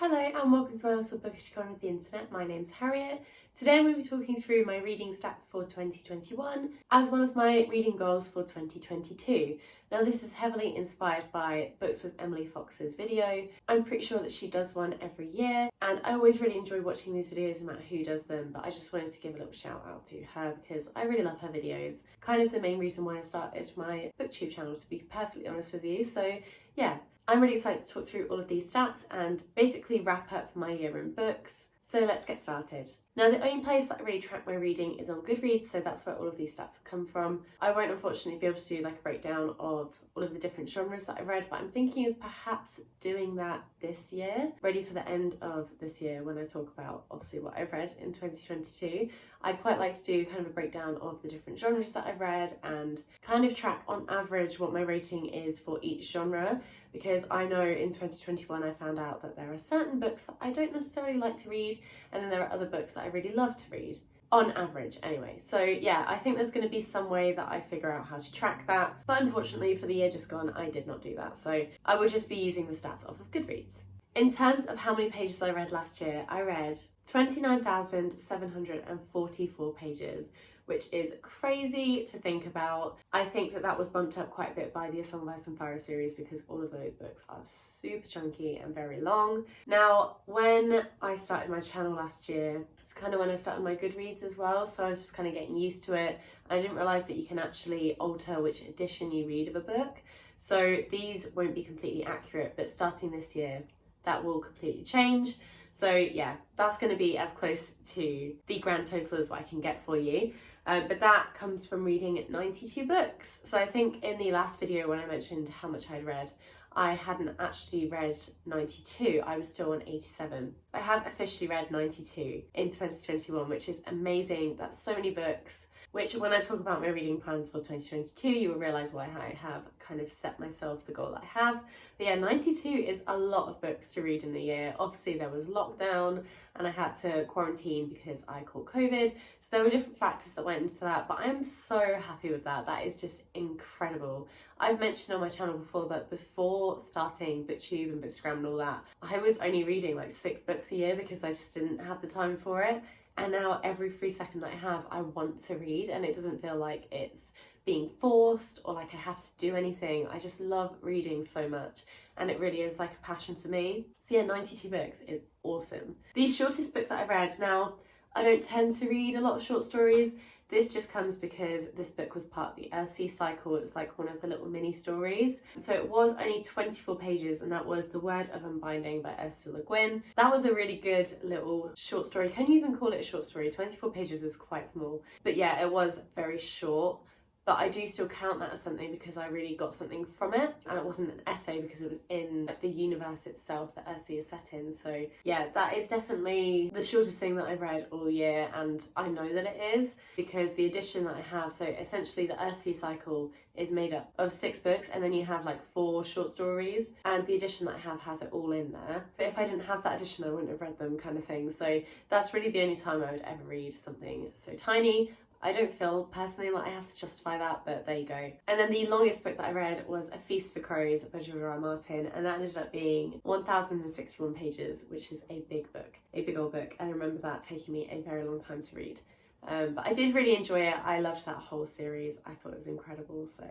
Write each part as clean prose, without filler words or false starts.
Hello and welcome to my little bookish corner of the internet. My name's Harriet. Today I'm going to be talking through my reading stats for 2021 as well as my reading goals for 2022. Now this is heavily inspired by Books with Emily Fox's video. I'm pretty sure that she does one every year and I always really enjoy watching these videos no matter who does them, but I just wanted to give a little shout out to her because I really love her videos. Kind of the main reason why I started my booktube channel, to be perfectly honest with you. So yeah, I'm really excited to talk through all of these stats and basically wrap up my year in books. So let's get started. Now the only place that I really track my reading is on Goodreads, so that's where all of these stats have come from. I won't unfortunately be able to do like a breakdown of all of the different genres that I've read, but I'm thinking of perhaps doing that this year, ready for the end of this year when I talk about obviously what I've read in 2022. I'd quite like to do kind of a breakdown of the different genres that I've read and kind of track on average what my rating is for each genre, because I know in 2021 I found out that there are certain books that I don't necessarily like to read, and then there are other books that I really love to read, on average anyway. So yeah, I think there's going to be some way that I figure out how to track that, but unfortunately for the year just gone I did not do that, so I will just be using the stats off of Goodreads. In terms of how many pages I read last year, I read 29,744 pages, which is crazy to think about. I think that was bumped up quite a bit by the A Song of Ice and Fire series because all of those books are super chunky and very long. Now, when I started my channel last year, it's kind of when I started my Goodreads as well, so I was just kind of getting used to it. I didn't realise that you can actually alter which edition you read of a book, so these won't be completely accurate, but starting this year, that will completely change. So yeah, that's going to be as close to the grand total as what I can get for you. But that comes from reading 92 books. So I think in the last video when I mentioned how much I'd read, I hadn't actually read 92, I was still on 87. I have officially read 92 in 2021, which is amazing. That's so many books, which when I talk about my reading plans for 2022, you will realise why I have kind of set myself the goal that I have. But yeah, 92 is a lot of books to read in the year. Obviously there was lockdown and I had to quarantine because I caught COVID. So there were different factors that went into that, but I'm so happy with that. That is just incredible. I've mentioned on my channel before that before starting BookTube and Bookstagram and all that, I was only reading like 6 books a year because I just didn't have the time for it. And now every free second that I have, I want to read, and it doesn't feel like it's being forced or like I have to do anything. I just love reading so much and it really is like a passion for me. So yeah, 92 books is awesome. The shortest book that I've read, now I don't tend to read a lot of short stories. This just comes because this book was part of the Earthsea cycle. It was like one of the little mini stories. So it was only 24 pages and that was The Word of Unbinding by Ursula Gwynn. That was a really good little short story. Can you even call it a short story? 24 pages is quite small. But yeah, it was very short. But I do still count that as something because I really got something from it, and it wasn't an essay because it was in the universe itself that Earthsea is set in. So yeah, that is definitely the shortest thing that I've read all year, and I know that it is because the edition that I have, so essentially the Earthsea cycle is made up of 6 books and then you have like 4 short stories, and the edition that I have has it all in there. But if I didn't have that edition I wouldn't have read them, kind of thing. So that's really the only time I would ever read something so tiny. I don't feel personally like I have to justify that, but there you go. And then the longest book that I read was A Feast for Crows by George R. R. Martin, and that ended up being 1,061 pages, which is a big book, a big old book. And I remember that taking me a very long time to read. But I did really enjoy it. I loved that whole series. I thought it was incredible. So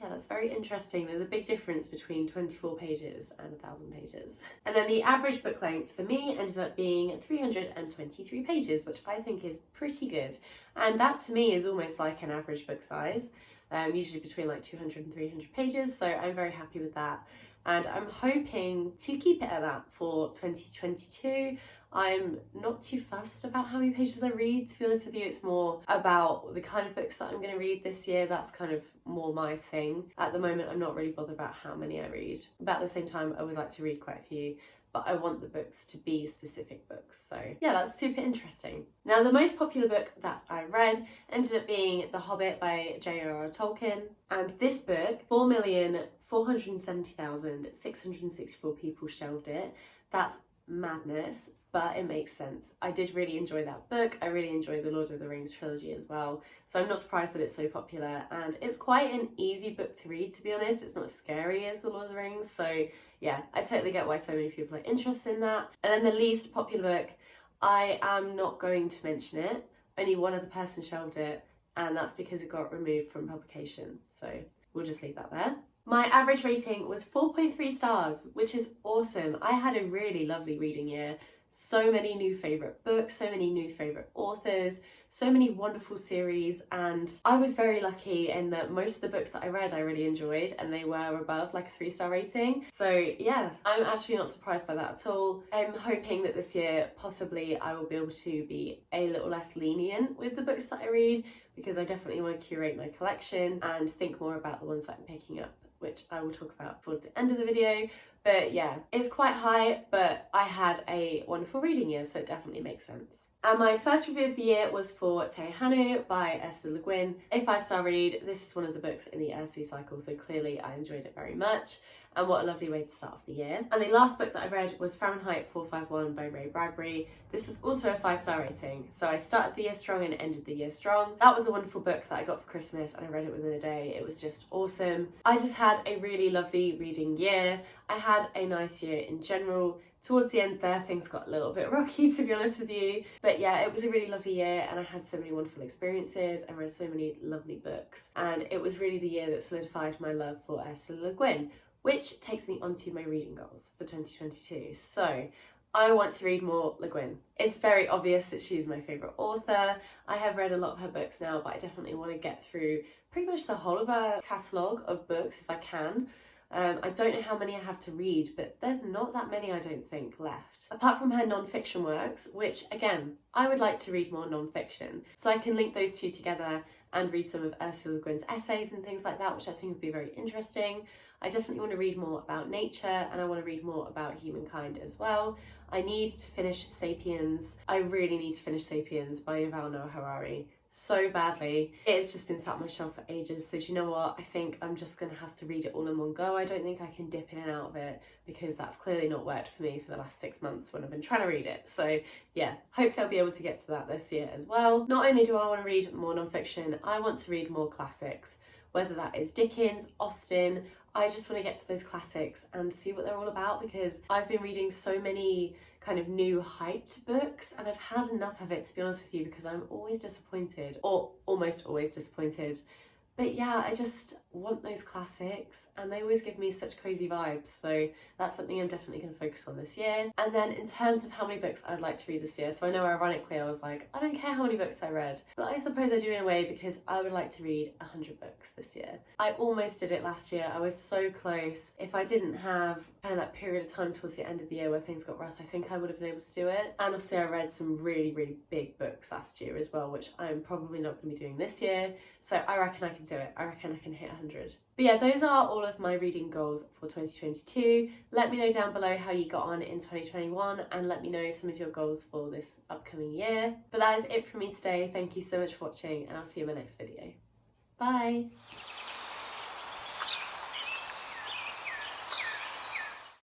yeah, that's very interesting. There's a big difference between 24 pages and 1,000 pages. And then the average book length for me ended up being 323 pages, which I think is pretty good. And that to me is almost like an average book size, usually between like 200 and 300 pages. So I'm very happy with that. And I'm hoping to keep it at that for 2022. I'm not too fussed about how many pages I read, to be honest with you. It's more about the kind of books that I'm going to read this year. That's kind of more my thing. At the moment, I'm not really bothered about how many I read. But at the same time, I would like to read quite a few, but I want the books to be specific books. So yeah, that's super interesting. Now, the most popular book that I read ended up being The Hobbit by J.R.R. Tolkien. And this book, 4,470,664 people shelved it. That's madness. but it makes sense. I did really enjoy that book. I really enjoyed the Lord of the Rings trilogy as well. So I'm not surprised that it's so popular, and it's quite an easy book to read, to be honest. It's not as scary as the Lord of the Rings. So yeah, I totally get why so many people are interested in that. And then the least popular book, I am not going to mention it. Only one other person shelved it, and that's because it got removed from publication. So we'll just leave that there. My average rating was 4.3 stars, which is awesome. I had a really lovely reading year. So many new favourite books, so many new favourite authors, so many wonderful series, and I was very lucky in that most of the books that I read I really enjoyed, and they were above like a 3-star rating. So yeah, I'm actually not surprised by that at all. I'm hoping that this year possibly I will be able to be a little less lenient with the books that I read, because I definitely want to curate my collection and think more about the ones that I'm picking up, which I will talk about towards the end of the video. But yeah, it's quite high, but I had a wonderful reading year, so it definitely makes sense. And my first review of the year was for Te Hanu by Ursula Le Guin. A 5-star read. This is one of the books in the Earthsea cycle, so clearly I enjoyed it very much. And what a lovely way to start off the year. And the last book that I read was Fahrenheit 451 by Ray Bradbury. This was also a 5-star rating. So I started the year strong and ended the year strong. That was a wonderful book that I got for Christmas, and I read it within a day. It was just awesome. I just had a really lovely reading year. I had a nice year in general. Towards the end there, things got a little bit rocky, to be honest with you. But yeah, it was a really lovely year, and I had so many wonderful experiences. I read so many lovely books, and it was really the year that solidified my love for Ursula Le Guin, which takes me onto my reading goals for 2022. So I want to read more Le Guin. It's very obvious that she's my favourite author. I have read a lot of her books now, but I definitely want to get through pretty much the whole of her catalogue of books if I can. I don't know how many I have to read, but there's not that many, I don't think, left. Apart from her non-fiction works, which again, I would like to read more non-fiction. So I can link those two together and read some of Ursula Le Guin's essays and things like that, which I think would be very interesting. I definitely want to read more about nature, and I want to read more about humankind as well. I need to finish Sapiens. I really need to finish Sapiens by Yuval Noah Harari so badly. It's just been sat on my shelf for ages, so do you know what? I think I'm just going to have to read it all in one go. I don't think I can dip in and out of it, because that's clearly not worked for me for the last 6 months when I've been trying to read it. So yeah, hopefully I'll be able to get to that this year as well. Not only do I want to read more non-fiction, I want to read more classics, whether that is Dickens, Austen. I just want to get to those classics and see what they're all about, because I've been reading so many kind of new hyped books, and I've had enough of it, to be honest with you, because I'm always disappointed, or almost always disappointed. But yeah, I just want those classics, and they always give me such crazy vibes, so that's something I'm definitely going to focus on this year. And then in terms of how many books I'd like to read this year, so I know ironically I was like, I don't care how many books I read, but I suppose I do in a way, because I would like to read 100 books this year. I almost did it last year. I was so close. If I didn't have kind of that period of time towards the end of the year where things got rough, I think I would have been able to do it. And obviously I read some really, really big books last year as well, which I'm probably not going to be doing this year. So I reckon I can do it. I reckon I can hit 100. But yeah, those are all of my reading goals for 2022. Let me know down below how you got on in 2021, and let me know some of your goals for this upcoming year. But that is it from me today. Thank you so much for watching, and I'll see you in my next video. Bye!